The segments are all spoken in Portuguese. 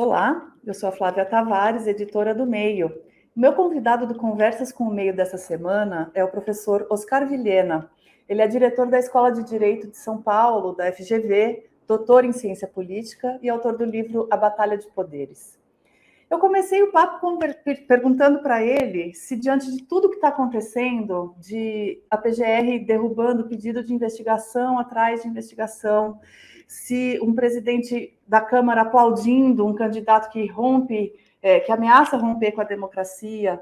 Olá, eu sou a Flávia Tavares, editora do Meio. O meu convidado do Conversas com o Meio dessa semana é o professor Oscar Vilhena. Ele é diretor da Escola de Direito de São Paulo, da FGV, doutor em Ciência Política e autor do livro A Batalha de Poderes. Eu comecei o papo perguntando para ele se, diante de tudo que está acontecendo, de a PGR derrubando o pedido de investigação atrás de investigação, se um presidente da Câmara aplaudindo um candidato que rompe, que ameaça romper com a democracia,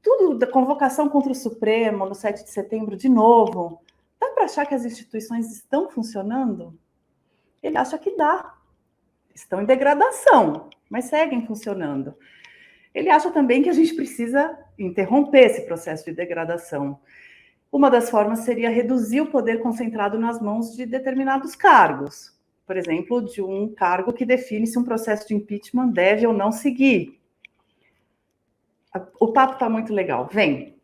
tudo da convocação contra o Supremo no 7 de setembro de novo, dá para achar que as instituições estão funcionando? Ele acha que dá. Estão em degradação, mas seguem funcionando. Ele acha também que a gente precisa interromper esse processo de degradação. Uma das formas seria reduzir o poder concentrado nas mãos de determinados cargos. Por exemplo, de um cargo que define se um processo de impeachment deve ou não seguir. O papo está muito legal. Vem!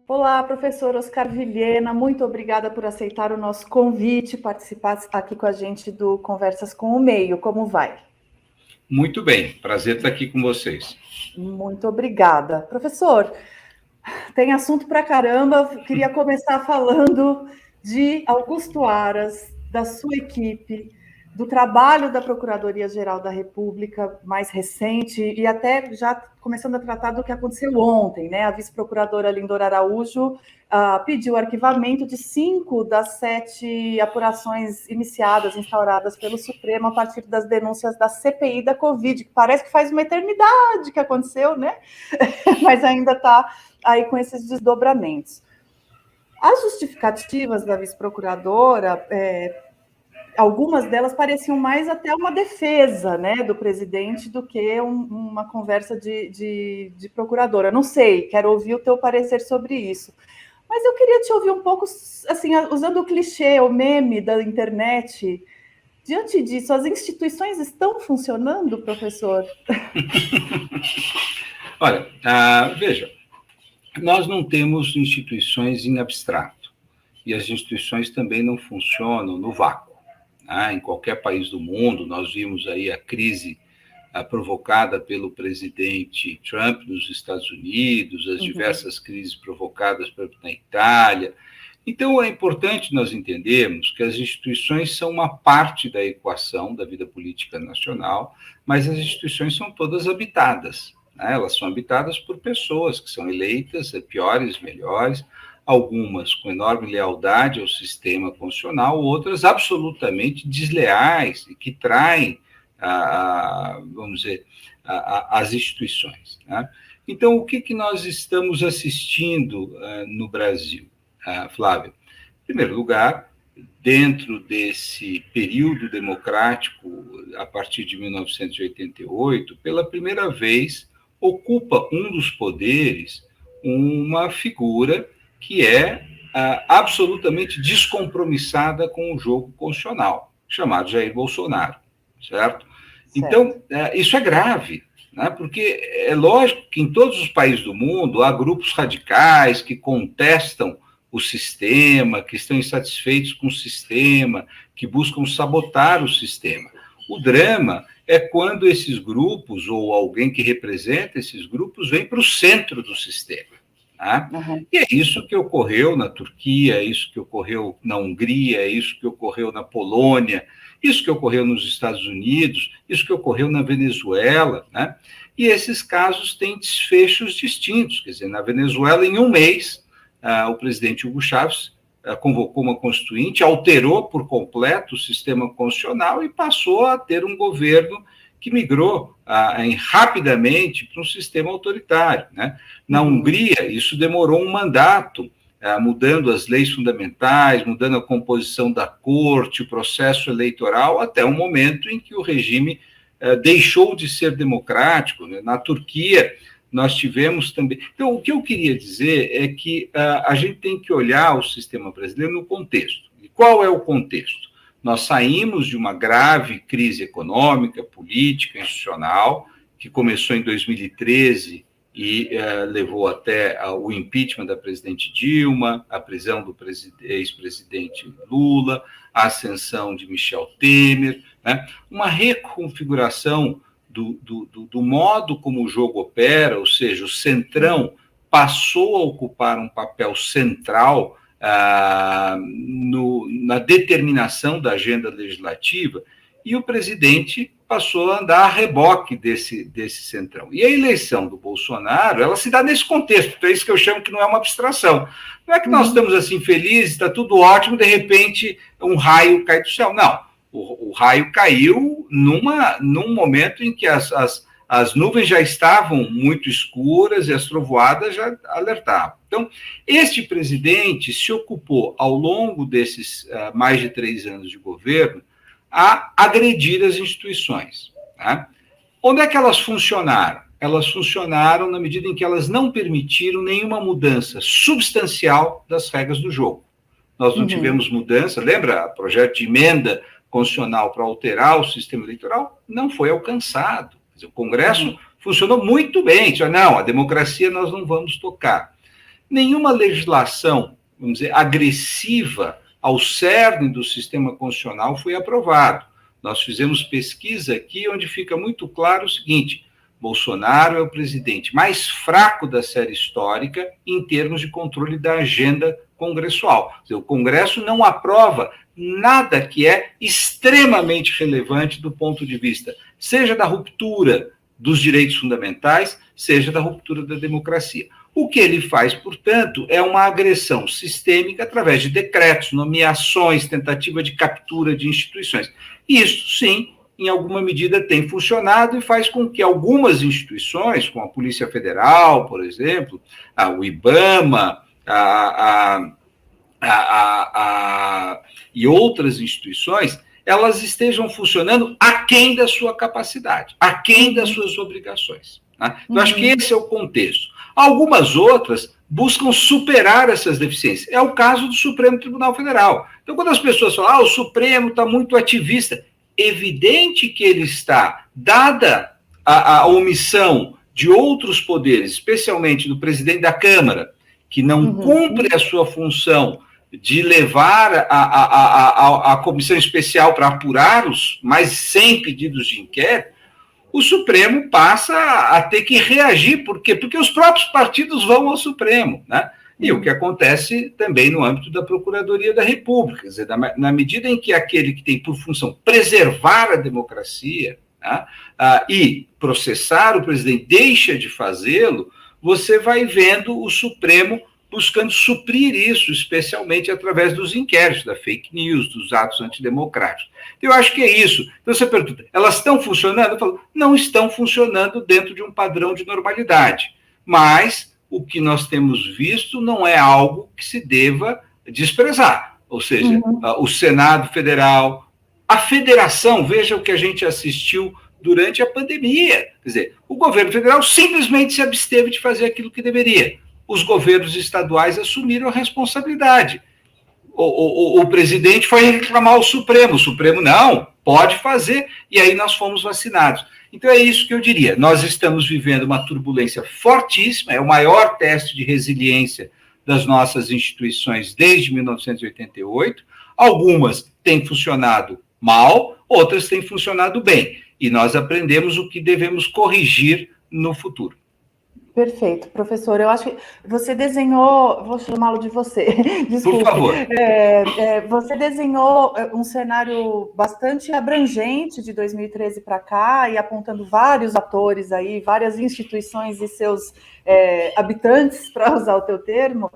Olá, professor Oscar Vilhena, muito obrigada por aceitar o nosso convite, participar aqui com a gente do Conversas com o Meio. Como vai? Muito bem, prazer estar aqui com vocês. Muito obrigada. Professor, tem assunto pra caramba, queria começar falando de Augusto Aras, da sua equipe, do trabalho da Procuradoria-Geral da República mais recente e até já começando a tratar do que aconteceu ontem, né? A vice-procuradora Lindora Araújo pediu o arquivamento de 5 das 7 apurações iniciadas, instauradas pelo Supremo a partir das denúncias da CPI da Covid, que parece que faz uma eternidade que aconteceu, né? Mas ainda está aí com esses desdobramentos. As justificativas da vice-procuradora, algumas delas pareciam mais até uma defesa, né, do presidente do que uma conversa de procuradora. Não sei, quero ouvir o teu parecer sobre isso. Mas eu queria te ouvir um pouco, assim, usando o clichê, o meme da internet. Diante disso, as instituições estão funcionando, professor? Olha, veja, nós não temos instituições em abstrato, e as instituições também não funcionam no vácuo. Em qualquer país do mundo, nós vimos aí a crise provocada pelo presidente Trump nos Estados Unidos, as diversas crises provocadas na Itália. Então, é importante nós entendermos que as instituições são uma parte da equação da vida política nacional, mas as instituições são todas habitadas. Elas são habitadas por pessoas que são eleitas, piores, melhores, algumas com enorme lealdade ao sistema constitucional, outras absolutamente desleais e que traem, vamos dizer, as instituições. Então, o que nós estamos assistindo no Brasil, Flávio? Em primeiro lugar, dentro desse período democrático, a partir de 1988, pela primeira vez, ocupa um dos poderes uma figura que é absolutamente descompromissada com o jogo constitucional, chamado Jair Bolsonaro, certo? Então, isso é grave, né? Porque é lógico que em todos os países do mundo há grupos radicais que contestam o sistema, que estão insatisfeitos com o sistema, que buscam sabotar o sistema. O drama é quando esses grupos, ou alguém que representa esses grupos, vem para o centro do sistema. E é isso que ocorreu na Turquia, é isso que ocorreu na Hungria, é isso que ocorreu na Polônia, isso que ocorreu nos Estados Unidos, isso que ocorreu na Venezuela, né? E esses casos têm desfechos distintos. Quer dizer, na Venezuela, em um mês, o presidente Hugo Chávez convocou uma constituinte, alterou por completo o sistema constitucional e passou a ter um governo que migrou rapidamente para um sistema autoritário, né? Na Hungria, isso demorou um mandato, mudando as leis fundamentais, mudando a composição da corte, o processo eleitoral, até o momento em que o regime deixou de ser democrático, né? Na Turquia, nós tivemos também... Então, o que eu queria dizer é que a gente tem que olhar o sistema brasileiro no contexto. E qual é o contexto? Nós saímos de uma grave crise econômica, política, institucional, que começou em 2013 e levou até o impeachment da presidente Dilma, a prisão do ex-presidente Lula, a ascensão de Michel Temer, né? Uma reconfiguração do modo como o jogo opera, ou seja, o Centrão passou a ocupar um papel central na determinação da agenda legislativa, e o presidente passou a andar a reboque desse Centrão. E a eleição do Bolsonaro, ela se dá nesse contexto, é isso que eu chamo que não é uma abstração. Não é que nós estamos assim felizes, está tudo ótimo, de repente um raio cai do céu. Não, o raio caiu num momento em que as nuvens já estavam muito escuras e as trovoadas já alertavam. Então, este presidente se ocupou, ao longo desses mais de 3 anos de governo, a agredir as instituições. Tá? Onde é que elas funcionaram? Elas funcionaram na medida em que elas não permitiram nenhuma mudança substancial das regras do jogo. Nós não tivemos mudança, lembra? O projeto de emenda constitucional para alterar o sistema eleitoral não foi alcançado. O Congresso funcionou muito bem. Não, a democracia nós não vamos tocar. Nenhuma legislação, vamos dizer, agressiva ao cerne do sistema constitucional foi aprovado. Nós fizemos pesquisa aqui onde fica muito claro o seguinte: Bolsonaro é o presidente mais fraco da série histórica em termos de controle da agenda congressual. O Congresso não aprova nada que é extremamente relevante do ponto de vista, seja da ruptura dos direitos fundamentais, seja da ruptura da democracia. O que ele faz, portanto, é uma agressão sistêmica através de decretos, nomeações, tentativa de captura de instituições. E isso, sim, em alguma medida tem funcionado e faz com que algumas instituições, como a Polícia Federal, por exemplo, o IBAMA, e outras instituições, elas estejam funcionando aquém da sua capacidade, aquém das suas obrigações. Né? Então, acho que esse é o contexto. Algumas outras buscam superar essas deficiências. É o caso do Supremo Tribunal Federal. Então, quando as pessoas falam, o Supremo está muito ativista, evidente que ele está, dada a omissão de outros poderes, especialmente do presidente da Câmara, que não cumpre a sua função de levar a comissão especial para apurar os mais de 100 pedidos de inquérito, o Supremo passa a ter que reagir. Por quê? Porque os próprios partidos vão ao Supremo, né? E o que acontece também no âmbito da Procuradoria da República. Quer dizer, na medida em que aquele que tem por função preservar a democracia, né, e processar o presidente deixa de fazê-lo, você vai vendo o Supremo buscando suprir isso, especialmente através dos inquéritos, da fake news, dos atos antidemocráticos. Eu acho que é isso. Então você pergunta, elas estão funcionando? Eu falo, não estão funcionando dentro de um padrão de normalidade. Mas o que nós temos visto não é algo que se deva desprezar. Ou seja, o Senado Federal, a federação, veja o que a gente assistiu durante a pandemia. Quer dizer, o governo federal simplesmente se absteve de fazer aquilo que deveria. Os governos estaduais assumiram a responsabilidade. O presidente foi reclamar ao Supremo. O Supremo, não, pode fazer. E aí nós fomos vacinados. Então é isso que eu diria. Nós estamos vivendo uma turbulência fortíssima, é o maior teste de resiliência das nossas instituições desde 1988. Algumas têm funcionado mal, outras têm funcionado bem. E nós aprendemos o que devemos corrigir no futuro. Perfeito, professor. Eu acho que você desenhou, vou chamá-lo de você, desculpe. Por favor. Você desenhou um cenário bastante abrangente de 2013 para cá e apontando vários atores aí, várias instituições e seus habitantes, para usar o teu termo.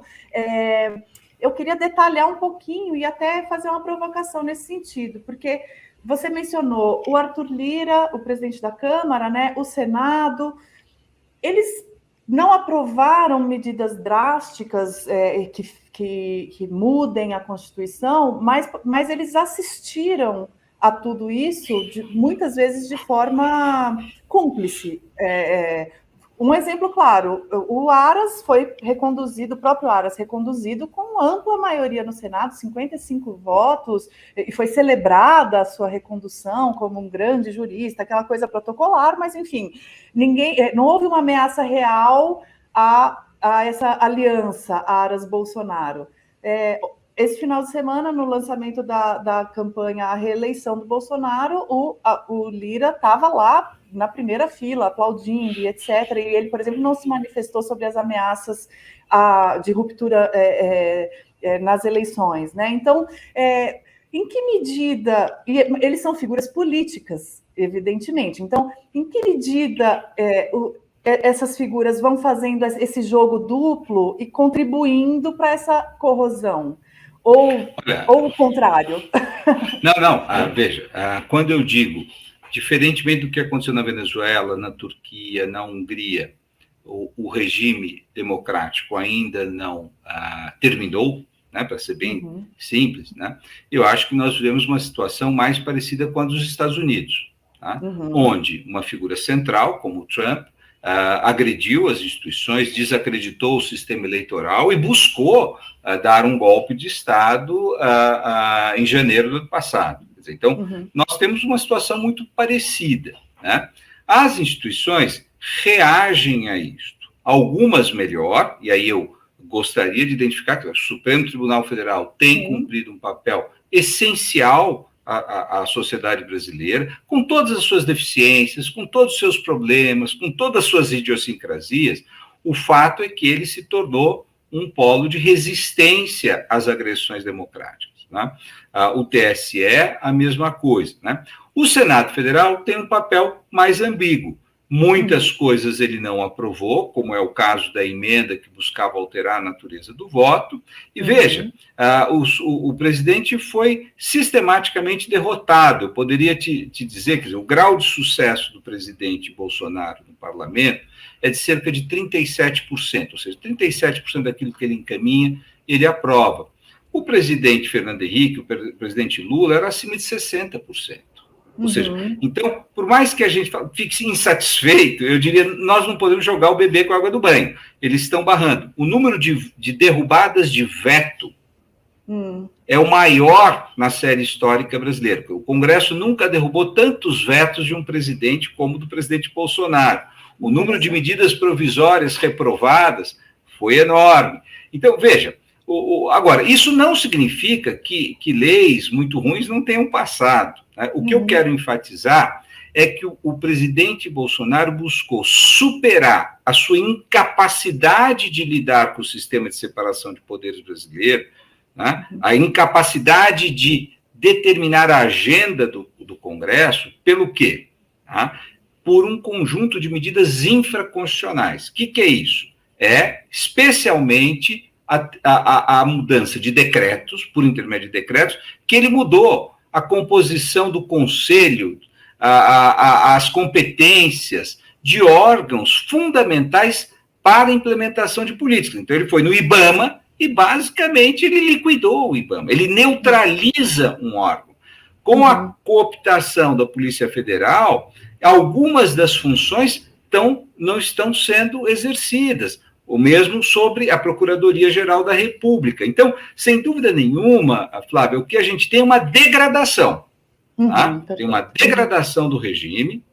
Eu queria detalhar um pouquinho e até fazer uma provocação nesse sentido, porque você mencionou o Arthur Lira, o presidente da Câmara, né, o Senado, eles não aprovaram medidas drásticas que mudem a Constituição, mas eles assistiram a tudo isso, muitas vezes de forma cúmplice, Um exemplo claro, o Aras foi reconduzido, o próprio Aras reconduzido com ampla maioria no Senado, 55 votos, e foi celebrada a sua recondução como um grande jurista, aquela coisa protocolar, mas enfim, não houve uma ameaça real a essa aliança Aras-Bolsonaro. Esse final de semana, no lançamento da campanha à reeleição do Bolsonaro, o Lira estava lá na primeira fila, aplaudindo e etc. E ele, por exemplo, não se manifestou sobre as ameaças de ruptura nas eleições, né? Então, em que medida... E eles são figuras políticas, evidentemente. Então, em que medida essas figuras vão fazendo esse jogo duplo e contribuindo para essa corrosão? Ou o contrário? Não. Veja, quando eu digo, diferentemente do que aconteceu na Venezuela, na Turquia, na Hungria, o regime democrático ainda não terminou, né, para ser bem simples, né, eu acho que nós vivemos uma situação mais parecida com a dos Estados Unidos, tá? Onde uma figura central, como o Trump, agrediu as instituições, desacreditou o sistema eleitoral e buscou dar um golpe de Estado em janeiro do ano passado. Quer dizer, então, nós temos uma situação muito parecida, né? As instituições reagem a isto. Algumas melhor, e aí eu gostaria de identificar que o Supremo Tribunal Federal tem cumprido um papel essencial à sociedade brasileira, com todas as suas deficiências, com todos os seus problemas, com todas as suas idiosincrasias. O fato é que ele se tornou um polo de resistência às agressões democráticas, né? O TSE, a mesma coisa, né? O Senado Federal tem um papel mais ambíguo. Muitas coisas ele não aprovou, como é o caso da emenda que buscava alterar a natureza do voto. E veja, o presidente foi sistematicamente derrotado. Eu poderia te dizer, quer dizer, o grau de sucesso do presidente Bolsonaro no parlamento é de cerca de 37%, ou seja, 37% daquilo que ele encaminha, ele aprova. O presidente Fernando Henrique, o presidente Lula, era acima de 60%. Ou seja, então, por mais que a gente fique insatisfeito, eu diria, nós não podemos jogar o bebê com a água do banho. Eles estão barrando. O número de derrubadas de veto é o maior na série histórica brasileira. O Congresso nunca derrubou tantos vetos de um presidente como do presidente Bolsonaro. O número de medidas provisórias reprovadas foi enorme. Então, veja, agora, isso não significa que leis muito ruins não tenham passado. O que eu quero enfatizar é que o presidente Bolsonaro buscou superar a sua incapacidade de lidar com o sistema de separação de poderes brasileiro, né? A incapacidade de determinar a agenda do Congresso, pelo quê? Por um conjunto de medidas infraconstitucionais. O que é isso? É, especialmente, a mudança de decretos, por intermédio de decretos, que ele mudou a composição do Conselho, as competências de órgãos fundamentais para a implementação de políticas. Então, ele foi no IBAMA e, basicamente, ele liquidou o IBAMA. Ele neutraliza um órgão. Com a cooptação da Polícia Federal, algumas das funções não estão sendo exercidas. O mesmo sobre a Procuradoria-Geral da República. Então, sem dúvida nenhuma, Flávia, o que a gente tem é uma degradação. Tem uma degradação do regime,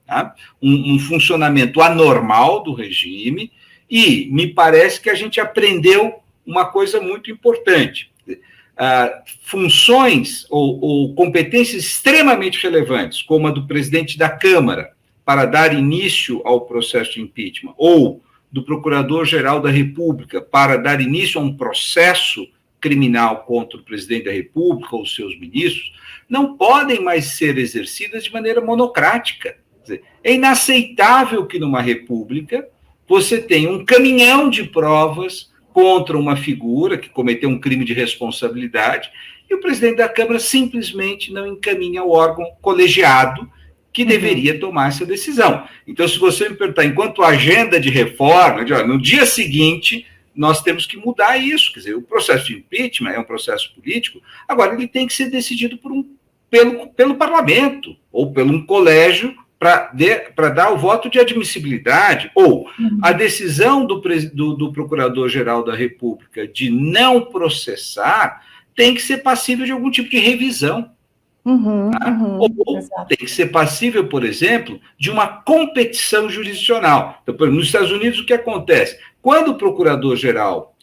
um funcionamento anormal do regime, e me parece que a gente aprendeu uma coisa muito importante. Funções ou competências extremamente relevantes, como a do presidente da Câmara, para dar início ao processo de impeachment, ou do Procurador-Geral da República para dar início a um processo criminal contra o presidente da República ou seus ministros, não podem mais ser exercidas de maneira monocrática. Quer dizer, é inaceitável que numa república você tenha um caminhão de provas contra uma figura que cometeu um crime de responsabilidade e o presidente da Câmara simplesmente não encaminha o órgão colegiado que deveria tomar essa decisão. Então, se você me perguntar, enquanto agenda de reforma, no dia seguinte, nós temos que mudar isso. Quer dizer, o processo de impeachment é um processo político, agora ele tem que ser decidido pelo parlamento, ou por um colégio para dar o voto de admissibilidade, ou a decisão do Procurador-Geral da República de não processar tem que ser passível de algum tipo de revisão. Ou exato. tem que ser passível, por exemplo, de uma competição jurisdicional. Então, por exemplo, nos Estados Unidos, o que acontece? Quando o Procurador-Geral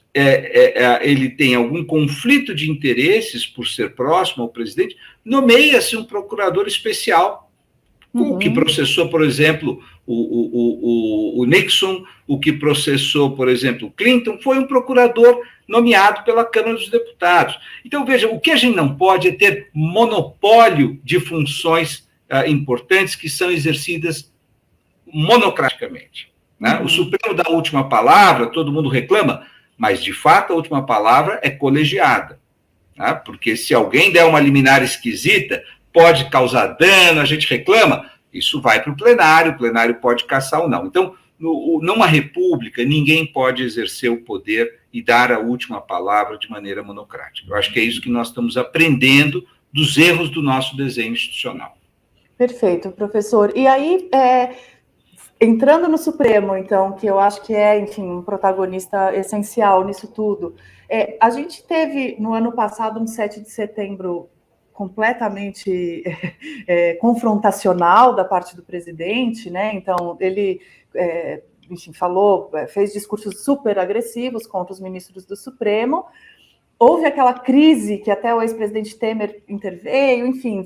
ele tem algum conflito de interesses por ser próximo ao presidente, nomeia-se um procurador especial, o que processou, por exemplo, o Nixon, o que processou, por exemplo, o Clinton, foi um procurador nomeado pela Câmara dos Deputados. Então, veja, o que a gente não pode é ter monopólio de funções importantes que são exercidas monocraticamente. Né? O Supremo dá a última palavra, todo mundo reclama, mas, de fato, a última palavra é colegiada. Né? Porque se alguém der uma liminar esquisita, pode causar dano, a gente reclama, isso vai para o plenário pode cassar ou não. Então, numa república, ninguém pode exercer o poder e dar a última palavra de maneira monocrática. Eu acho que é isso que nós estamos aprendendo dos erros do nosso desenho institucional. Perfeito, professor. E aí, entrando no Supremo, então, que eu acho que é, enfim, um protagonista essencial nisso tudo, a gente teve, no ano passado, um 7 de setembro completamente confrontacional da parte do presidente, né? Então, ele, enfim, fez discursos super agressivos contra os ministros do Supremo. Houve aquela crise que até o ex-presidente Temer interveio, enfim,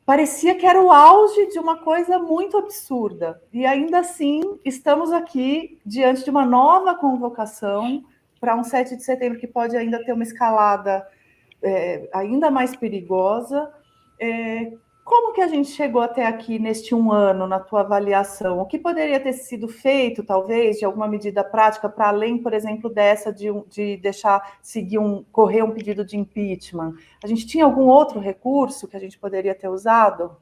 parecia que era o auge de uma coisa muito absurda. E ainda assim, estamos aqui diante de uma nova convocação para um 7 de setembro que pode ainda ter uma escalada ainda mais perigosa. Como que a gente chegou até aqui neste um ano, na tua avaliação? O que poderia ter sido feito, talvez, de alguma medida prática, para além, por exemplo, dessa de deixar correr um pedido de impeachment? A gente tinha algum outro recurso que a gente poderia ter usado?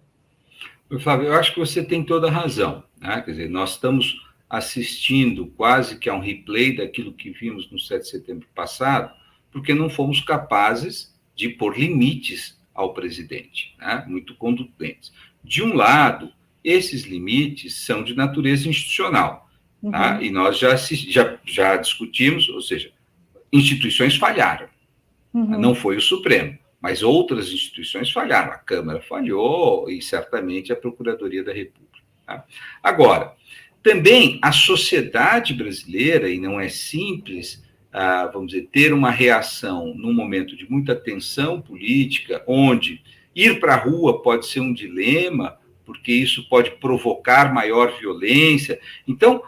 Flávio, eu acho que você tem toda a razão. Né? Quer dizer, nós estamos assistindo quase que a um replay daquilo que vimos no 7 de setembro passado, porque não fomos capazes de pôr limites ao presidente, né? Muito contundentes. De um lado, esses limites são de natureza institucional, tá? E nós já discutimos, ou seja, instituições falharam, não foi o Supremo, mas outras instituições falharam, a Câmara falhou e certamente a Procuradoria da República. Tá? Agora, também a sociedade brasileira, e não é simples, vamos dizer, ter uma reação num momento de muita tensão política, onde ir para a rua pode ser um dilema, porque isso pode provocar maior violência. Então,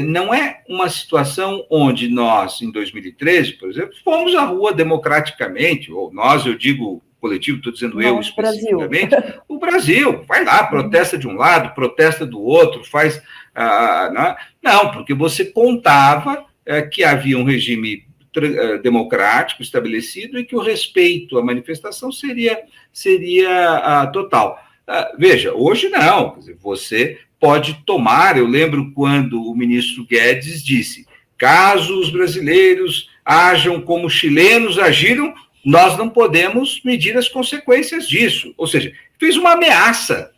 não é uma situação onde nós, em 2013, por exemplo, fomos à rua democraticamente, ou nós, eu digo coletivo, estou dizendo eu especificamente, Brasil. O Brasil, vai lá, protesta de um lado, protesta do outro, faz... não, porque você contava que havia um regime democrático estabelecido e que o respeito à manifestação seria total. Veja, hoje não, quer dizer, você pode tomar, eu lembro quando o ministro Guedes disse, caso os brasileiros ajam como chilenos agiram, nós não podemos medir as consequências disso. Ou seja, fez uma ameaça,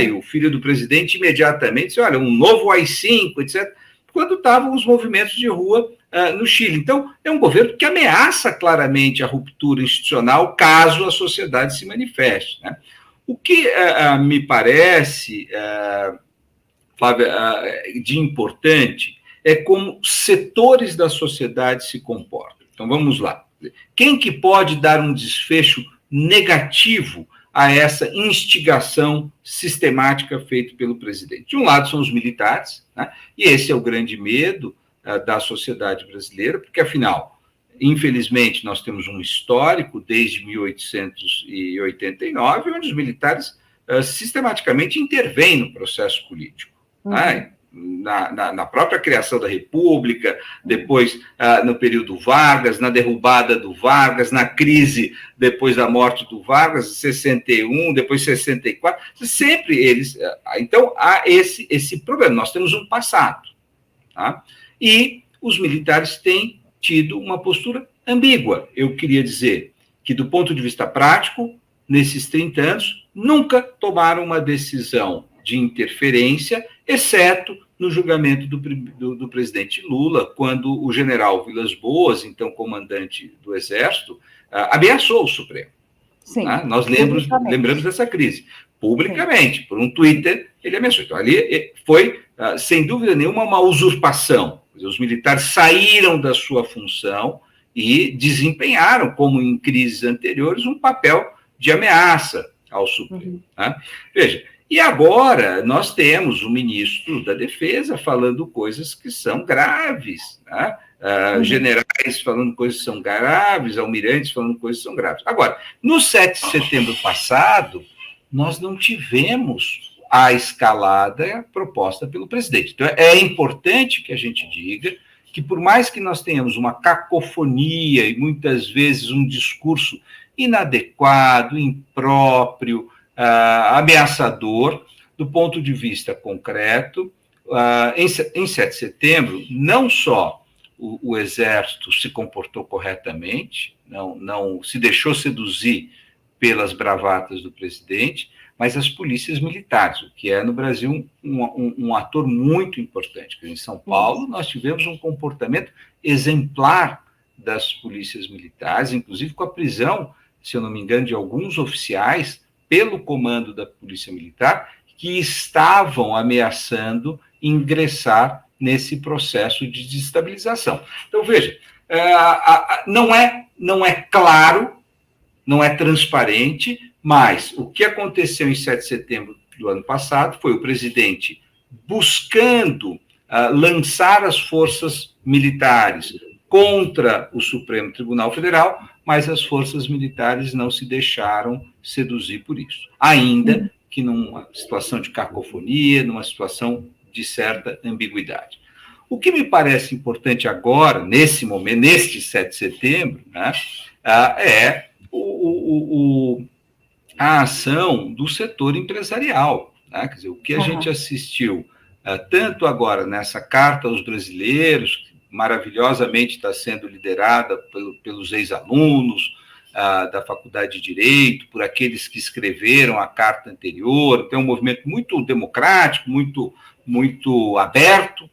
e o filho do presidente imediatamente disse, olha, um novo AI-5, etc., quando estavam os movimentos de rua no Chile. Então, é um governo que ameaça claramente a ruptura institucional caso a sociedade se manifeste. Né? O que me parece, Flávia, de importante é como setores da sociedade se comportam. Então, vamos lá. Quem que pode dar um desfecho negativo a essa instigação sistemática feita pelo presidente? De um lado são os militares, né? E esse é o grande medo da sociedade brasileira, porque, afinal, infelizmente, nós temos um histórico desde 1889, onde os militares sistematicamente intervêm no processo político. Na própria criação da República, depois no período Vargas, na derrubada do Vargas, na crise depois da morte do Vargas, 61, depois 64, sempre eles... Então, há esse problema, nós temos um passado. Tá? E os militares têm tido uma postura ambígua. Eu queria dizer que, do ponto de vista prático, nesses 30 anos, nunca tomaram uma decisão de interferência, exceto no julgamento do presidente Lula, quando o general Vilas Boas, então comandante do Exército, ameaçou o Supremo. Sim, nós lembramos dessa crise. Publicamente, sim, por um Twitter, ele ameaçou. Então, ali foi, sem dúvida nenhuma, uma usurpação. Os militares saíram da sua função e desempenharam, como em crises anteriores, um papel de ameaça ao Supremo. Uhum. Veja, e agora nós temos o ministro da Defesa falando coisas que são graves, generais falando coisas que são graves, almirantes falando coisas que são graves. Agora, no 7 de setembro passado, nós não tivemos a escalada proposta pelo presidente. Então, é importante que a gente diga que, por mais que nós tenhamos uma cacofonia e muitas vezes um discurso inadequado, impróprio, ameaçador, do ponto de vista concreto, em 7 de setembro, não só o Exército se comportou corretamente, não se deixou seduzir pelas bravatas do presidente, mas as polícias militares, o que é no Brasil um ator muito importante. Em São Paulo, nós tivemos um comportamento exemplar das polícias militares, inclusive com a prisão, se eu não me engano, de alguns oficiais pelo comando da Polícia Militar que estavam ameaçando ingressar nesse processo de desestabilização. Então, veja, não é claro, não é transparente, mas o que aconteceu em 7 de setembro do ano passado foi o presidente buscando lançar as forças militares contra o Supremo Tribunal Federal, mas as forças militares não se deixaram seduzir por isso. Ainda que numa situação de cacofonia, numa situação de certa ambiguidade. O que me parece importante agora, nesse momento, neste 7 de setembro, é a ação do setor empresarial. Quer dizer, o que a gente assistiu, tanto agora nessa carta aos brasileiros, que maravilhosamente está sendo liderada pelos ex-alunos da Faculdade de Direito, por aqueles que escreveram a carta anterior, tem um movimento muito democrático, muito aberto,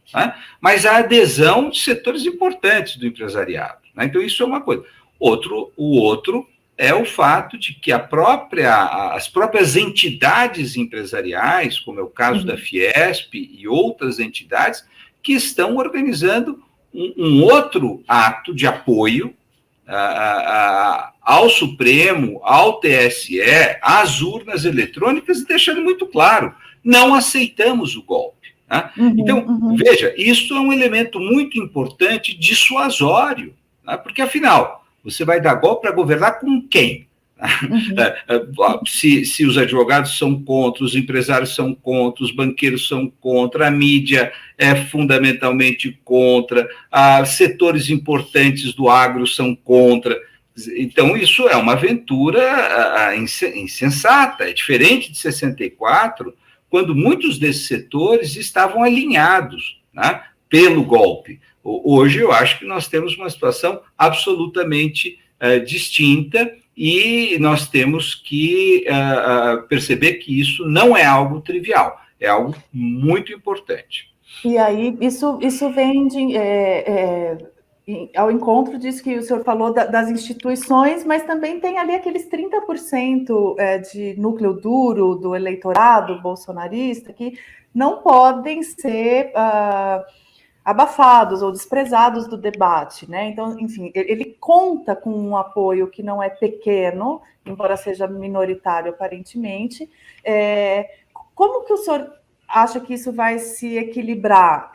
mas a adesão de setores importantes do empresariado. Então, isso é uma coisa. O outro é o fato de que as próprias entidades empresariais, como é o caso da Fiesp e outras entidades, que estão organizando um outro ato de apoio ao Supremo, ao TSE, às urnas eletrônicas, deixando muito claro, não aceitamos o golpe. Então, veja, isso é um elemento muito importante dissuasório, porque, afinal, você vai dar golpe para governar com quem? Se os advogados são contra, os empresários são contra, os banqueiros são contra, a mídia é fundamentalmente contra, setores importantes do agro são contra. Então, isso é uma aventura insensata, é diferente de 64, quando muitos desses setores estavam alinhados pelo golpe. Hoje, eu acho que nós temos uma situação absolutamente distinta e nós temos que perceber que isso não é algo trivial, é algo muito importante. E aí, isso vem ao encontro disso que o senhor falou das instituições, mas também tem ali aqueles 30% de núcleo duro do eleitorado bolsonarista que não podem ser abafados ou desprezados do debate, né? Então, enfim, ele conta com um apoio que não é pequeno, embora seja minoritário aparentemente. Como que o senhor acha que isso vai se equilibrar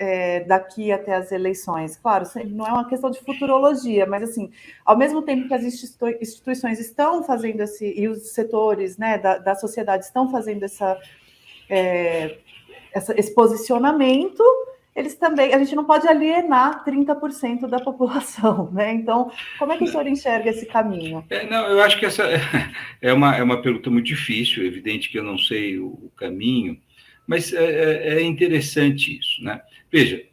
daqui até as eleições? Claro, não é uma questão de futurologia, mas assim, ao mesmo tempo que as instituições estão fazendo e os setores, né, da sociedade estão fazendo esse posicionamento, eles também, a gente não pode alienar 30% da população, né? Então, como é que o senhor enxerga esse caminho? Eu acho que essa é uma pergunta muito difícil, é evidente que eu não sei o caminho, mas é interessante isso, né? Veja,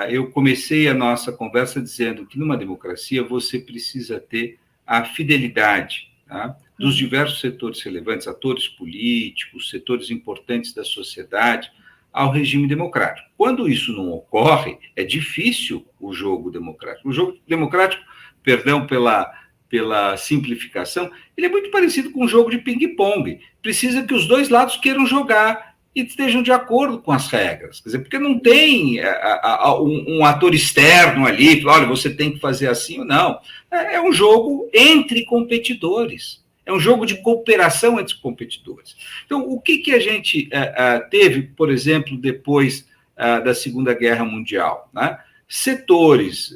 eu comecei a nossa conversa dizendo que numa democracia você precisa ter a fidelidade dos diversos setores relevantes, atores políticos, setores importantes da sociedade, ao regime democrático. Quando isso não ocorre, é difícil o jogo democrático. O jogo democrático, perdão pela simplificação, ele é muito parecido com um jogo de ping-pong. Precisa que os dois lados queiram jogar e estejam de acordo com as regras. Quer dizer, porque não tem um ator externo ali, olha, você tem que fazer assim ou não. É um jogo entre competidores. É um jogo de cooperação entre competidores. Então, o que a gente teve, por exemplo, depois da Segunda Guerra Mundial? Né? Setores,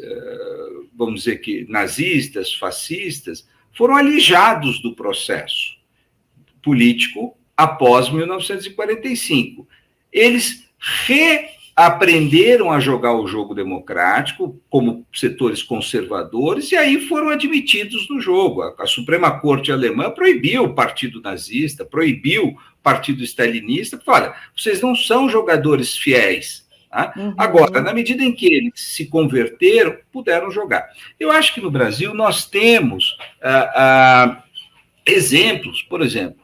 vamos dizer que nazistas, fascistas, foram alijados do processo político após 1945. Eles reaprenderam a jogar o jogo democrático como setores conservadores e aí foram admitidos no jogo. A Suprema Corte alemã proibiu o partido nazista, proibiu o partido stalinista, porque, olha, vocês não são jogadores fiéis. Tá? Uhum. Agora, na medida em que eles se converteram, puderam jogar. Eu acho que no Brasil nós temos exemplos, por exemplo,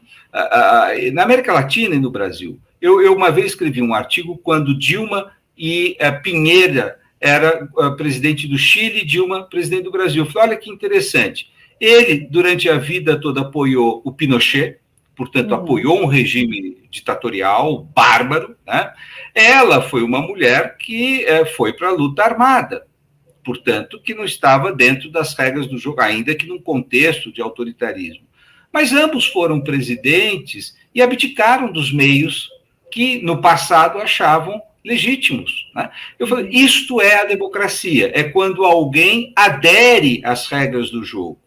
na América Latina e no Brasil. Eu uma vez escrevi um artigo quando Dilma e Piñera era presidente do Chile, Dilma presidente do Brasil. Eu falei, olha que interessante. Ele, durante a vida toda, apoiou o Pinochet, portanto, apoiou um regime ditatorial, bárbaro. Né? Ela foi uma mulher que foi para a luta armada, portanto, que não estava dentro das regras do jogo, ainda que num contexto de autoritarismo. Mas ambos foram presidentes e abdicaram dos meios que, no passado, achavam legítimos. Né? Eu falei, isto é a democracia, é quando alguém adere às regras do jogo.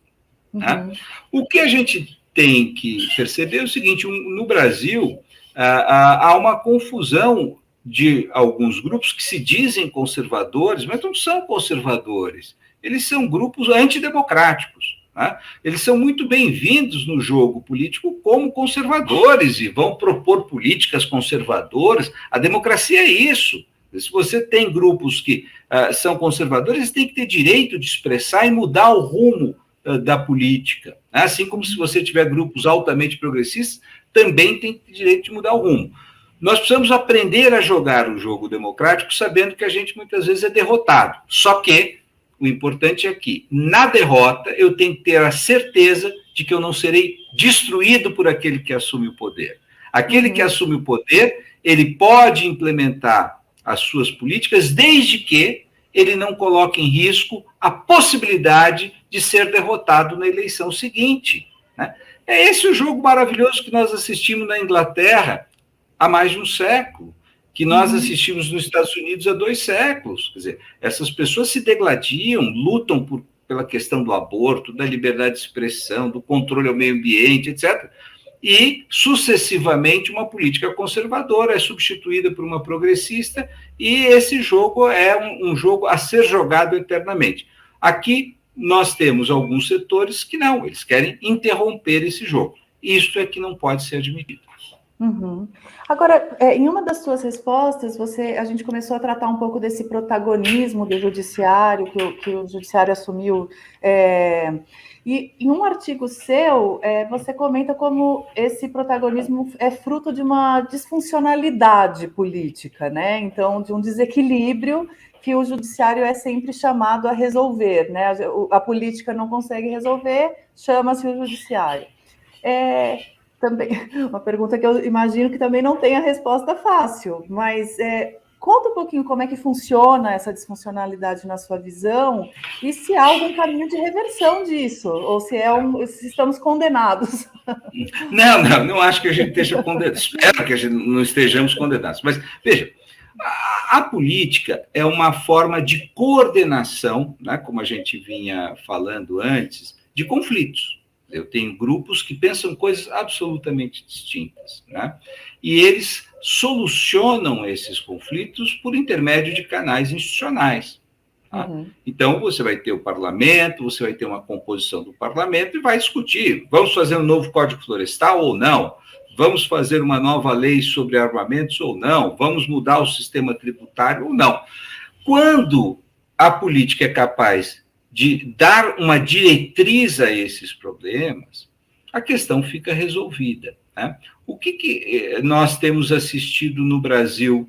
Né? O que a gente tem que perceber é o seguinte, no Brasil, há uma confusão de alguns grupos que se dizem conservadores, mas não são conservadores, eles são grupos antidemocráticos. Né? Eles são muito bem-vindos no jogo político como conservadores e vão propor políticas conservadoras. A democracia é isso. Se você tem grupos que são conservadores, eles têm que ter direito de expressar e mudar o rumo da política. Né? Assim como se você tiver grupos altamente progressistas, também tem direito de mudar o rumo. Nós precisamos aprender a jogar o jogo democrático sabendo que a gente muitas vezes é derrotado. Só que o importante é que, na derrota, eu tenho que ter a certeza de que eu não serei destruído por aquele que assume o poder. Aquele que assume o poder, ele pode implementar as suas políticas desde que ele não coloque em risco a possibilidade de ser derrotado na eleição seguinte. Né? É esse o jogo maravilhoso que nós assistimos na Inglaterra há mais de um século, que nós assistimos nos Estados Unidos há 2 séculos. Quer dizer, essas pessoas se degladiam, lutam pela questão do aborto, da liberdade de expressão, do controle ao meio ambiente, etc. E, sucessivamente, uma política conservadora é substituída por uma progressista e esse jogo é um jogo a ser jogado eternamente. Aqui nós temos alguns setores que não, eles querem interromper esse jogo. Isso é que não pode ser admitido. Agora, em uma das suas respostas, a gente começou a tratar um pouco desse protagonismo do judiciário, que o judiciário assumiu, e em um artigo seu, você comenta como esse protagonismo é fruto de uma disfuncionalidade política, né? Então, de um desequilíbrio que o judiciário é sempre chamado a resolver, né? A política não consegue resolver, chama-se o judiciário. Também, uma pergunta que eu imagino que também não tem a resposta fácil, mas conta um pouquinho como é que funciona essa disfuncionalidade na sua visão e se há algum caminho de reversão disso, ou se estamos condenados. Não acho que a gente esteja condenado, espero que a gente não estejamos condenados, mas veja, a política é uma forma de coordenação, né, como a gente vinha falando antes, de conflitos. Eu tenho grupos que pensam coisas absolutamente distintas, né? E eles solucionam esses conflitos por intermédio de canais institucionais. Tá? Então, você vai ter o parlamento, você vai ter uma composição do parlamento e vai discutir. Vamos fazer um novo Código Florestal ou não? Vamos fazer uma nova lei sobre armamentos ou não? Vamos mudar o sistema tributário ou não? Quando a política é capaz de dar uma diretriz a esses problemas, a questão fica resolvida, né? O que nós temos assistido no Brasil,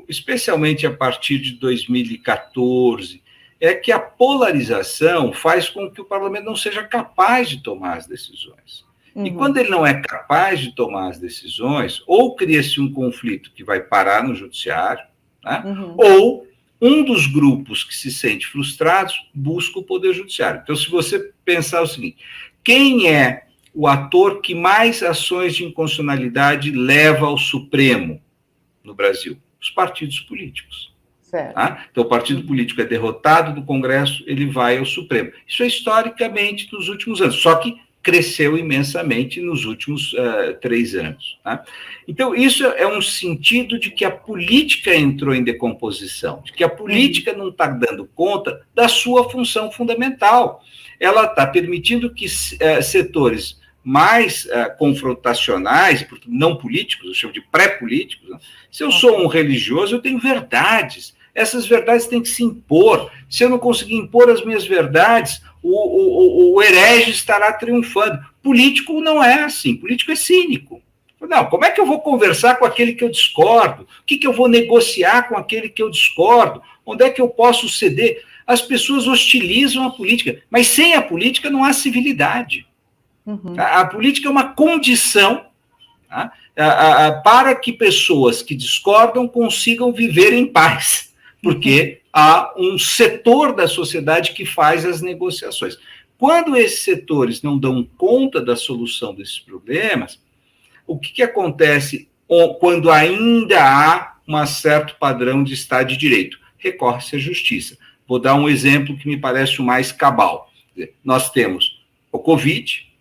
especialmente a partir de 2014, é que a polarização faz com que o parlamento não seja capaz de tomar as decisões. E quando ele não é capaz de tomar as decisões, ou cria-se um conflito que vai parar no judiciário, né? Ou um dos grupos que se sente frustrados busca o Poder Judiciário. Então, se você pensar o seguinte, quem é o ator que mais ações de inconstitucionalidade leva ao Supremo no Brasil? Os partidos políticos. Tá? Então, o partido político é derrotado no Congresso, ele vai ao Supremo. Isso é historicamente nos últimos anos, só que cresceu imensamente nos últimos 3 anos. Tá? Então, isso é um sentido de que a política entrou em decomposição, de que a política não está dando conta da sua função fundamental. Ela está permitindo que setores mais confrontacionais, não políticos, eu chamo de pré-políticos, né? Se eu sou um religioso, eu tenho verdades. Essas verdades têm que se impor. Se eu não conseguir impor as minhas verdades, o herege estará triunfando. Político não é assim. Político é cínico. Não, como é que eu vou conversar com aquele que eu discordo? O que eu vou negociar com aquele que eu discordo? Onde é que eu posso ceder? As pessoas hostilizam a política, mas sem a política não há civilidade. A política é uma condição, tá, para que pessoas que discordam consigam viver em paz, porque há um setor da sociedade que faz as negociações. Quando esses setores não dão conta da solução desses problemas, o que acontece quando ainda há um certo padrão de Estado de Direito? Recorre-se à justiça. Vou dar um exemplo que me parece o mais cabal. Nós temos o Covid,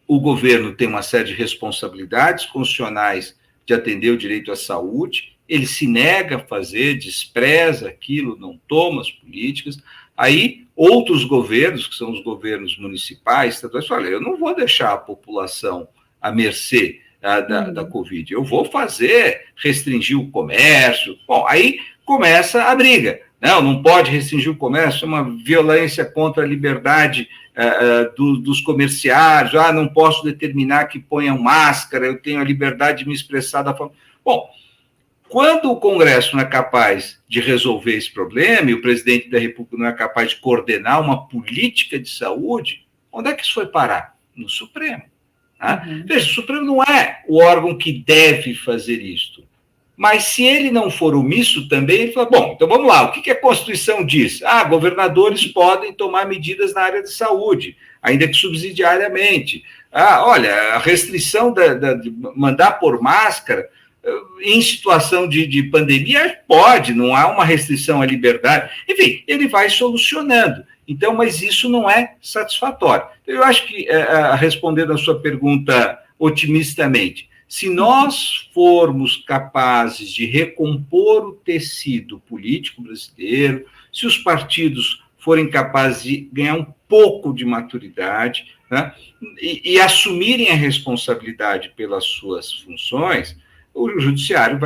o governo tem uma série de responsabilidades constitucionais de atender o direito à saúde, ele se nega a fazer, despreza aquilo, não toma as políticas. Aí, outros governos, que são os governos municipais, estaduais, falam, eu não vou deixar a população à mercê da Covid, eu vou restringir o comércio. Bom, aí começa a briga. Não pode restringir o comércio, é uma violência contra a liberdade dos comerciários, não posso determinar que ponham máscara, eu tenho a liberdade de me expressar da forma... Bom, quando o Congresso não é capaz de resolver esse problema e o presidente da República não é capaz de coordenar uma política de saúde, onde é que isso foi parar? No Supremo. Tá? Veja, o Supremo não é o órgão que deve fazer isto. Mas se ele não for omisso também, ele fala, bom, então vamos lá, o que a Constituição diz? Governadores podem tomar medidas na área de saúde, ainda que subsidiariamente. Olha, a restrição de mandar por máscara em situação de pandemia pode, não há uma restrição à liberdade. Enfim, ele vai solucionando. Então, mas isso não é satisfatório. Eu acho que, respondendo a sua pergunta otimistamente, se nós formos capazes de recompor o tecido político brasileiro, se os partidos forem capazes de ganhar um pouco de maturidade, né, e assumirem a responsabilidade pelas suas funções, o judiciário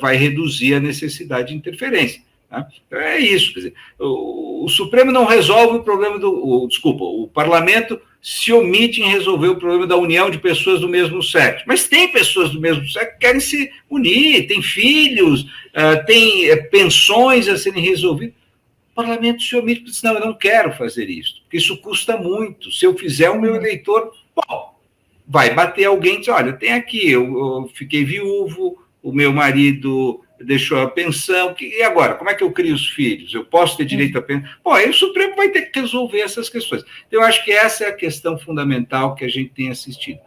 vai reduzir a necessidade de interferência. Né? Então é isso. Quer dizer, o Supremo não resolve o problema o parlamento se omite em resolver o problema da união de pessoas do mesmo sexo. Mas tem pessoas do mesmo sexo que querem se unir, tem filhos, tem pensões a serem resolvidas. O parlamento se omite e diz, não, eu não quero fazer isso, porque isso custa muito. Se eu fizer, o meu eleitor, vai bater alguém e diz, olha, tem aqui, eu fiquei viúvo, o meu marido deixou a pensão, e agora, como é que eu crio os filhos? Eu posso ter direito a pensão? Bom, aí o Supremo vai ter que resolver essas questões. Então, eu acho que essa é a questão fundamental que a gente tem assistido.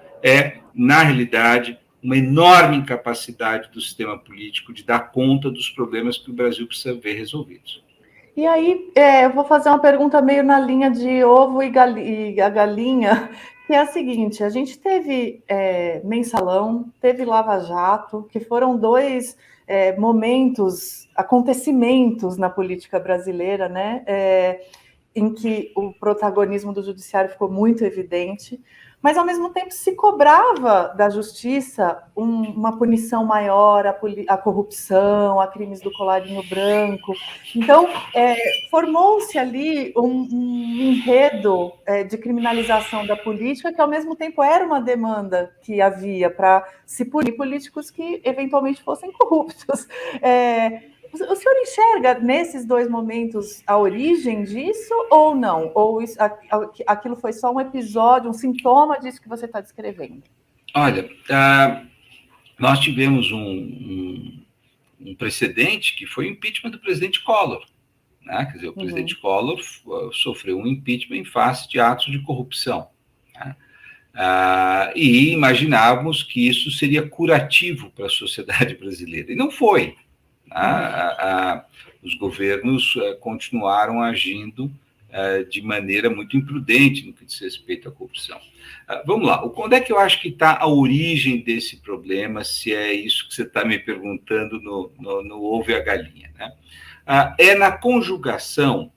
Na realidade, uma enorme incapacidade do sistema político de dar conta dos problemas que o Brasil precisa ver resolvidos. E aí, eu vou fazer uma pergunta meio na linha de ovo e a galinha, que é a seguinte, a gente teve Mensalão, teve Lava Jato, que foram 2 acontecimentos na política brasileira, né, em que o protagonismo do judiciário ficou muito evidente, mas ao mesmo tempo se cobrava da justiça uma punição maior à corrupção, a crimes do colarinho branco. Então, formou-se ali um enredo de criminalização da política, que ao mesmo tempo era uma demanda que havia para se punir políticos que eventualmente fossem corruptos. O senhor enxerga nesses dois momentos a origem disso ou não? Ou aquilo foi só um episódio, um sintoma disso que você está descrevendo? Olha, nós tivemos um precedente que foi o impeachment do presidente Collor. Né? Quer dizer, o presidente Collor sofreu um impeachment em face de atos de corrupção. Né? E imaginávamos que isso seria curativo para a sociedade brasileira. E não foi. Os governos continuaram agindo de maneira muito imprudente no que diz respeito à corrupção. Vamos lá, onde é que eu acho que está a origem desse problema, se é isso que você está me perguntando no ovo e a galinha, né? É na conjugação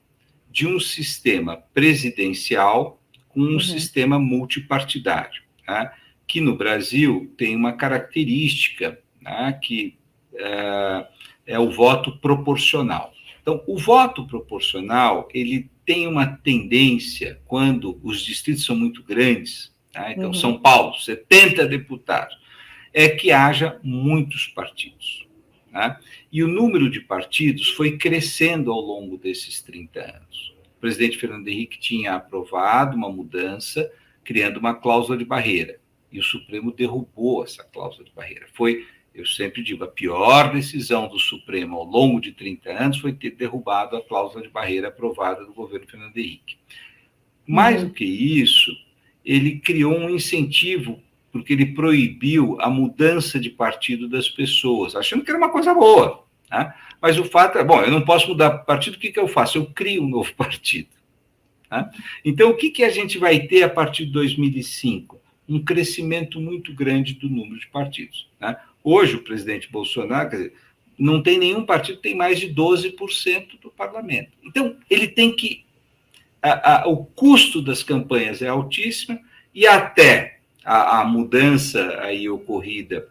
de um sistema presidencial com um sistema multipartidário, né? Que no Brasil tem uma característica, né, que é o voto proporcional. Então, o voto proporcional, ele tem uma tendência, quando os distritos são muito grandes, tá? Então, São Paulo, 70 deputados, é que haja muitos partidos. Tá? E o número de partidos foi crescendo ao longo desses 30 anos. O presidente Fernando Henrique tinha aprovado uma mudança, criando uma cláusula de barreira, e o Supremo derrubou essa cláusula de barreira. Foi, eu sempre digo, a pior decisão do Supremo ao longo de 30 anos foi ter derrubado a cláusula de barreira aprovada do governo Fernando Henrique. Mais do que isso, ele criou um incentivo, porque ele proibiu a mudança de partido das pessoas, achando que era uma coisa boa. Tá? Mas o fato é, eu não posso mudar de partido, o que eu faço? Eu crio um novo partido. Tá? Então, o que a gente vai ter a partir de 2005? Um crescimento muito grande do número de partidos. Tá? Hoje, o presidente Bolsonaro, quer dizer, não tem nenhum partido que tem mais de 12% do parlamento. Então, ele tem que... o custo das campanhas é altíssimo e até a mudança aí ocorrida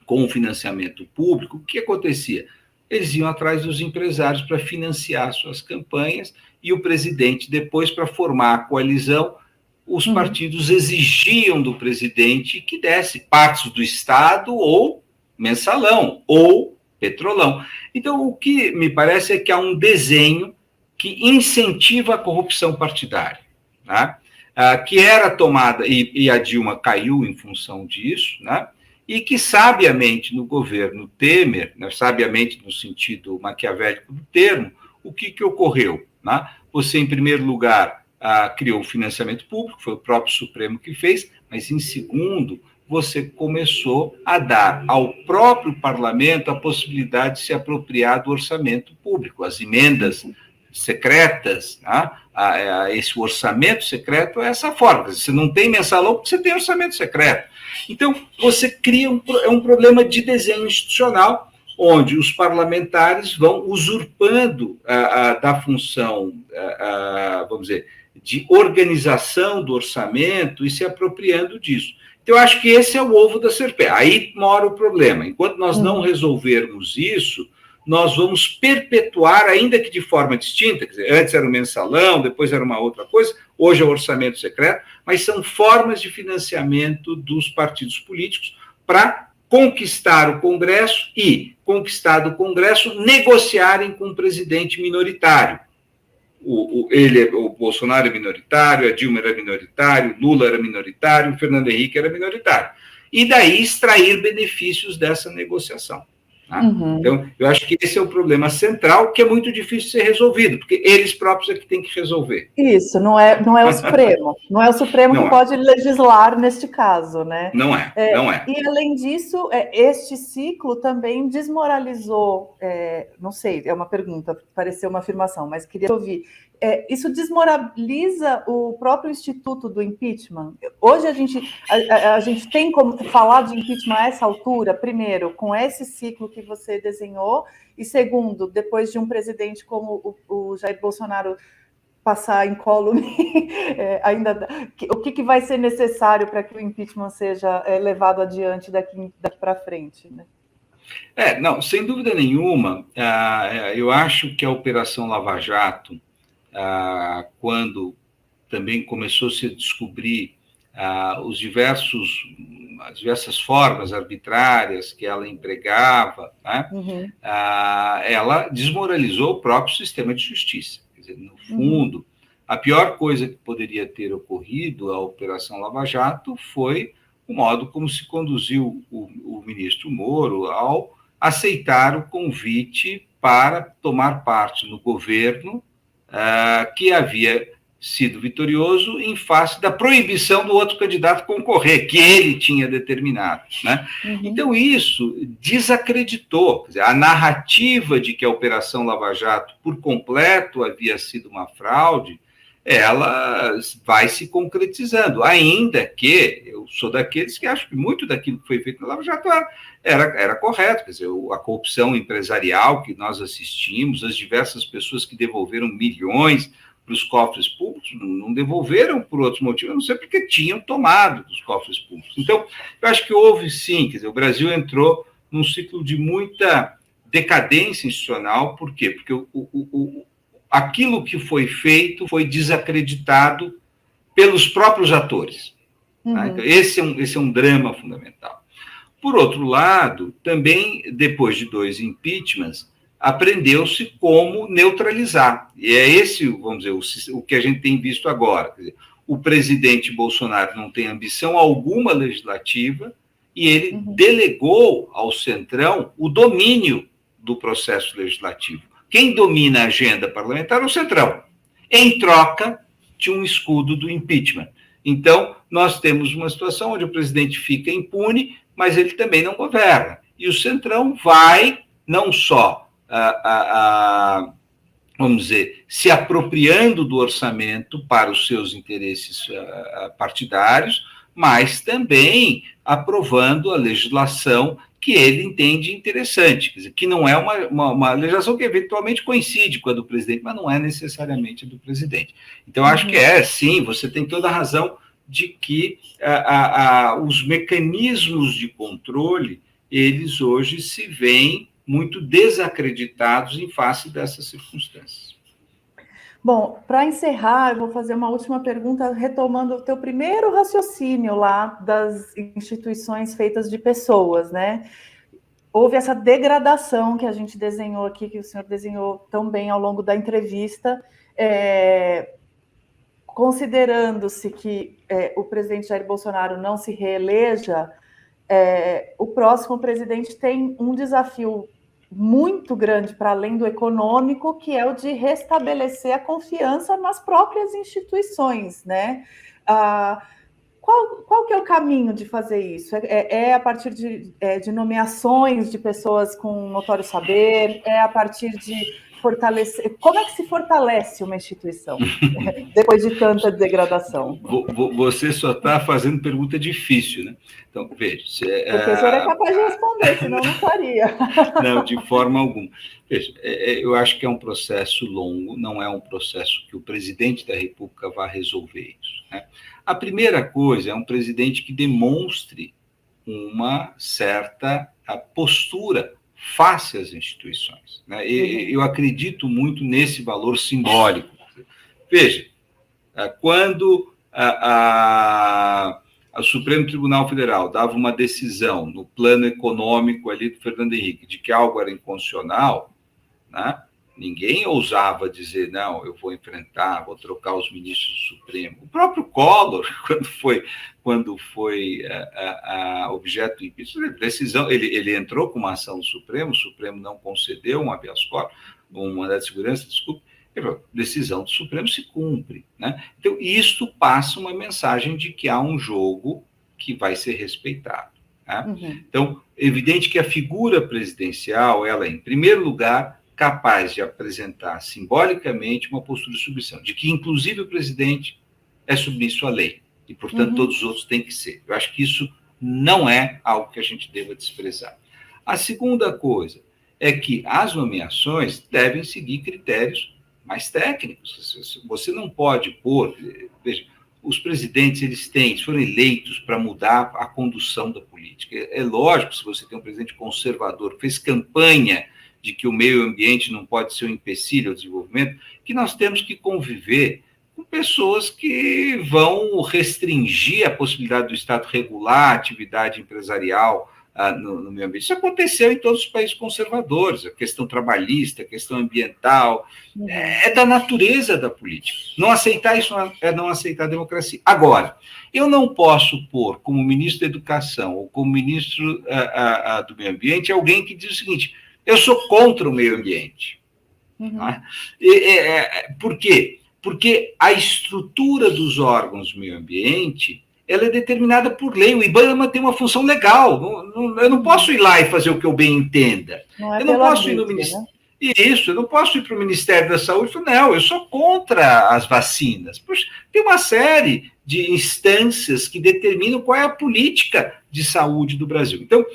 com o financiamento público, o que acontecia? Eles iam atrás dos empresários para financiar suas campanhas e o presidente, depois, para formar a coalizão, os partidos exigiam do presidente que desse partes do Estado ou mensalão, ou petrolão. Então, o que me parece é que há um desenho que incentiva a corrupção partidária, né? Que era tomada, e a Dilma caiu em função disso, né? E que, sabiamente, no governo Temer, né, sabiamente no sentido maquiavélico do termo, o que ocorreu? Né? Você, em primeiro lugar, criou o financiamento público, foi o próprio Supremo que fez, mas, em segundo, você começou a dar ao próprio parlamento a possibilidade de se apropriar do orçamento público, as emendas secretas, né? Esse orçamento secreto é essa forma, você não tem mensalão porque você tem orçamento secreto. Então, você cria um problema de desenho institucional, onde os parlamentares vão usurpando da função, vamos dizer, de organização do orçamento e se apropriando disso. Então, eu acho que esse é o ovo da serpente. Aí mora o problema. Enquanto nós não resolvermos isso, nós vamos perpetuar, ainda que de forma distinta, quer dizer, antes era o mensalão, depois era uma outra coisa, hoje é o orçamento secreto, mas são formas de financiamento dos partidos políticos para conquistar o Congresso e, conquistado o Congresso, negociarem com um presidente minoritário. O Bolsonaro é minoritário, a Dilma era minoritário, Lula era minoritário, o Fernando Henrique era minoritário. E daí extrair benefícios dessa negociação. Tá? Então, eu acho que esse é o problema central, que é muito difícil de ser resolvido, porque eles próprios é que têm que resolver. Isso, não é o Supremo. Não é o Supremo que pode legislar neste caso, né? Não é. E, além disso, este ciclo também desmoralizou, não sei, é uma pergunta, pareceu uma afirmação, mas queria ouvir. Isso desmoraliza o próprio instituto do impeachment? Hoje a gente tem como falar de impeachment a essa altura, primeiro, com esse ciclo que você desenhou, e segundo, depois de um presidente como o Jair Bolsonaro passar incólume, ainda o que vai ser necessário para que o impeachment seja levado adiante daqui para frente, né? Não, sem dúvida nenhuma, eu acho que a Operação Lava Jato, quando também começou -se a descobrir as diversas formas arbitrárias que ela empregava, né? Ela desmoralizou o próprio sistema de justiça. Quer dizer, no fundo, a pior coisa que poderia ter ocorrido à Operação Lava Jato foi o modo como se conduziu o ministro Moro ao aceitar o convite para tomar parte no governo que havia sido vitorioso em face da proibição do outro candidato concorrer, que ele tinha determinado, né? Então, isso desacreditou. Quer dizer, a narrativa de que a Operação Lava Jato, por completo, havia sido uma fraude, ela vai se concretizando, ainda que eu sou daqueles que acham que muito daquilo que foi feito na Lava Jato era correto. Quer dizer, a corrupção empresarial que nós assistimos, as diversas pessoas que devolveram milhões para os cofres públicos, não devolveram por outros motivos, a não ser porque tinham tomado dos cofres públicos. Então, eu acho que houve sim, quer dizer, o Brasil entrou num ciclo de muita decadência institucional. Por quê? Porque aquilo que foi feito foi desacreditado pelos próprios atores. Tá? Então, esse é um drama fundamental. Por outro lado, também, depois de 2 impeachments, aprendeu-se como neutralizar. E é esse, vamos dizer, o que a gente tem visto agora. Quer dizer, o presidente Bolsonaro não tem ambição alguma legislativa e ele delegou ao Centrão o domínio do processo legislativo. Quem domina a agenda parlamentar é o Centrão, em troca de um escudo do impeachment. Então, nós temos uma situação onde o presidente fica impune, mas ele também não governa. E o Centrão vai, não só vamos dizer, se apropriando do orçamento para os seus interesses partidários, mas também aprovando a legislação que ele entende interessante, quer dizer, que não é uma legislação que eventualmente coincide com a do presidente, mas não é necessariamente a do presidente. Então, acho que sim, você tem toda a razão de que os mecanismos de controle, eles hoje se veem muito desacreditados em face dessas circunstâncias. Bom, para encerrar, eu vou fazer uma última pergunta, retomando o teu primeiro raciocínio lá das instituições feitas de pessoas, né? Houve essa degradação que a gente desenhou aqui, que o senhor desenhou tão bem ao longo da entrevista, considerando-se que o presidente Jair Bolsonaro não se reeleja, o próximo presidente tem um desafio muito grande para além do econômico, que é o de restabelecer a confiança nas próprias instituições, né? Qual que é o caminho de fazer isso? A partir de nomeações de pessoas com notório saber? É a partir de fortalecer? Como é que se fortalece uma instituição depois de tanta degradação? Você só está fazendo pergunta difícil, né? Então, veja... Porque o senhor é capaz de responder, senão não faria. Não, de forma alguma. Veja, eu acho que é um processo longo, não é um processo que o presidente da República vá resolver isso, né? A primeira coisa é um presidente que demonstre uma certa postura face às instituições, né? Eu acredito muito nesse valor simbólico. Veja, quando o Supremo Tribunal Federal dava uma decisão no plano econômico ali do Fernando Henrique de que algo era inconstitucional, né? Ninguém ousava dizer, não, eu vou enfrentar, vou trocar os ministros do Supremo. O próprio Collor, quando foi objeto de decisão, ele entrou com uma ação no Supremo, o Supremo não concedeu um habeas corpus, um mandado de segurança, desculpe, decisão do Supremo se cumpre, né? Então, isto passa uma mensagem de que há um jogo que vai ser respeitado, né? Então, é evidente que a figura presidencial, ela, em primeiro lugar, capaz de apresentar simbolicamente uma postura de submissão, de que, inclusive, o presidente é submisso à lei, e, portanto, todos os outros têm que ser. Eu acho que isso não é algo que a gente deva desprezar. A segunda coisa é que as nomeações devem seguir critérios mais técnicos. Você não pode pôr... Veja, os presidentes, eles foram eleitos para mudar a condução da política. É lógico, se você tem um presidente conservador que fez campanha de que o meio ambiente não pode ser um empecilho ao desenvolvimento, que nós temos que conviver com pessoas que vão restringir a possibilidade do Estado regular a atividade empresarial no meio ambiente. Isso aconteceu em todos os países conservadores, a questão trabalhista, a questão ambiental, é da natureza da política. Não aceitar isso é não aceitar a democracia. Agora, eu não posso pôr como ministro da Educação ou como ministro do Meio Ambiente alguém que diz o seguinte: eu sou contra o meio ambiente. Por quê? Porque a estrutura dos órgãos do meio ambiente ela é determinada por lei. O IBAMA tem uma função legal. Eu não posso ir lá e fazer o que eu bem entenda. Eu não posso ir no Ministério. Isso, eu não posso ir para o Ministério da Saúde e falar, não, eu sou contra as vacinas. Puxa, tem uma série de instâncias que determinam qual é a política de saúde do Brasil. Então,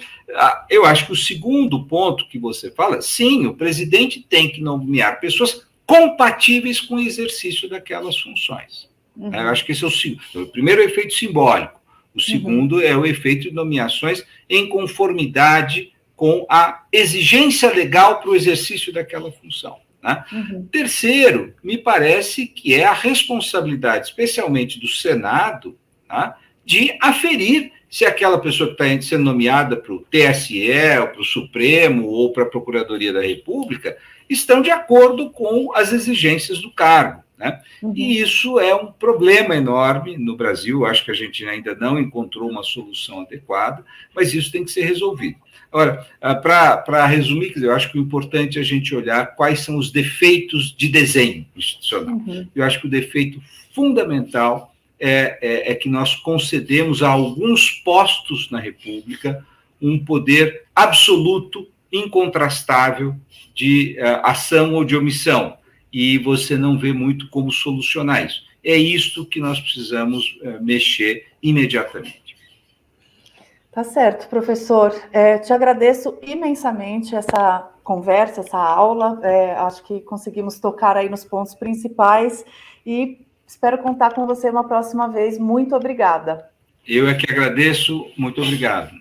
eu acho que o segundo ponto que você fala, sim, o presidente tem que nomear pessoas compatíveis com o exercício daquelas funções. Eu acho que esse é o primeiro efeito simbólico. O segundo é o efeito de nomeações em conformidade com a exigência legal para o exercício daquela função. Né? Terceiro, me parece que é a responsabilidade, especialmente do Senado, né, de aferir se aquela pessoa que está sendo nomeada para o TSE, ou para o Supremo, ou para a Procuradoria da República, estão de acordo com as exigências do cargo. Né? E isso é um problema enorme no Brasil. Acho que a gente ainda não encontrou uma solução adequada, mas isso tem que ser resolvido. Agora, para resumir, quer dizer, eu acho que o importante é a gente olhar quais são os defeitos de desenho institucional. Eu acho que o defeito fundamental é que nós concedemos a alguns postos na República um poder absoluto, incontrastável de ação ou de omissão, e você não vê muito como solucionar isso. É isso que nós precisamos mexer imediatamente. Tá certo, professor. Te agradeço imensamente essa conversa, essa aula. Acho que conseguimos tocar aí nos pontos principais e espero contar com você uma próxima vez. Muito obrigada. Eu é que agradeço. Muito obrigado.